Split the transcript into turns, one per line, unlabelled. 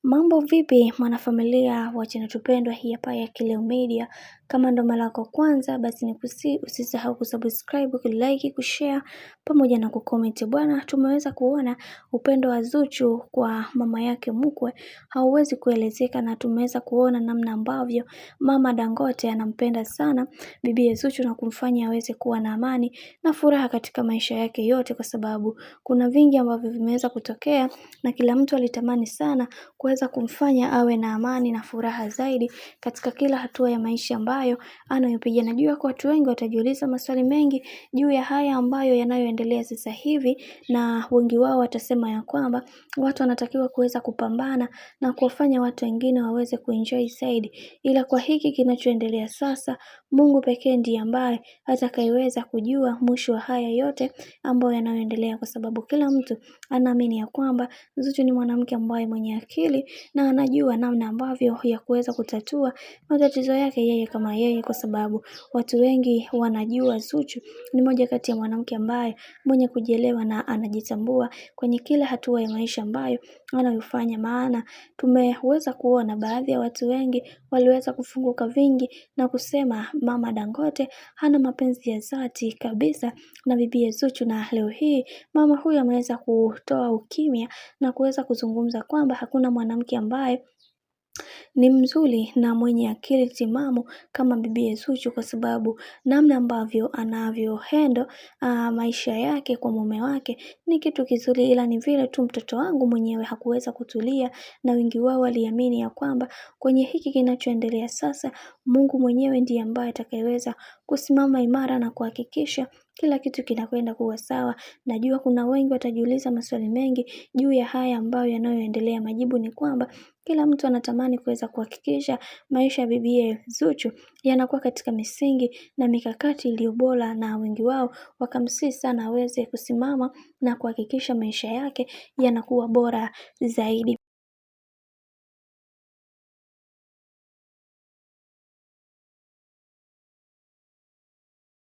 Mambo vipi mwanafamilia wa channel tupendwa hii hapa ya Kileo Media. Kama ndo mara yako kwanza basi usisahau kusubscribe, kulike, kushare pamoja na kucomment. Bwana, tumeweza kuona upendo wa Zuchu kwa mama yake mkwe hauwezi kuelezeka, na tumeweza kuona namna ambavyo mama Dangote anampenda sana bibi Zuchu na kumfanya aweze kuwa na amani na furaha katika maisha yake yote, kwa sababu kuna vingi ambavyo vimeweza kutokea na kila mtu alitamani sana kuweza kumfanya awe na amani na furaha zaidi katika kila hatua ya maisha ambayo anayopiga. Najua kwa watu wengi watajiuliza maswali mengi juu ya haya ambayo yanayoendelea sasa hivi, na wengi wao watasema ya kwamba watu wanatakiwa kuweza kupambana na kuwafanya watu wengine waweze kuenjoy zaidi. Ila kwa hiki kinachoendelea sasa, Mungu pekee ndiye ambaye atakayeweza kujua mwisho wa haya yote ambayo yanayoendelea, kwa sababu kila mtu anaamini ya kwamba Zuchu ni mwanamke ambaye mwenye akili na anajua namna ambavyo ya kuweza kutatua matatizo yake yeye kama yeye, kwa sababu watu wengi wanajua Zuchu ni moja kati ya mwanamke ambaye mwenye kujielewa na anajitambua kwenye kila hatua ya maisha ambayo anayofanya. Maana tumeweza kuona baadhi ya watu wengi waliweza kufunguka vingi na kusema mama Dangote hana mapenzi ya dhati kabisa na bibi Zuchu, na leo hii mama huyu ameweza kutoa ukimya na kuweza kuzungumza kwamba hakuna mwanamke ambaye ni mzuri na mwenye akili timamu kama bibi Zuchu, kwa sababu namna ambavyo anavyohandle maisha yake kwa mume wake ni kitu kizuri, ila ni vile tu mtoto wangu mwenyewe hakuweza kutulia, na wengi wao waliamini ya kwamba kwenye hiki kinachoendelea sasa Mungu mwenyewe ndiye ambaye atakayeweza kusimama imara na kuhakikisha kila kitu kinakwenda kuwa sawa. Najua kuna wengi watajiuliza maswali mengi juu ya haya ambayo yanayoendelea. Majibu ni kwamba kila mtu anatamani kuweza kuhakikisha maisha ya bibi Zuchu yanakuwa katika misingi na mikakati iliyo bora, na wengi wao wakamsihi sana aweze kusimama na kuhakikisha maisha yake yanakuwa bora zaidi.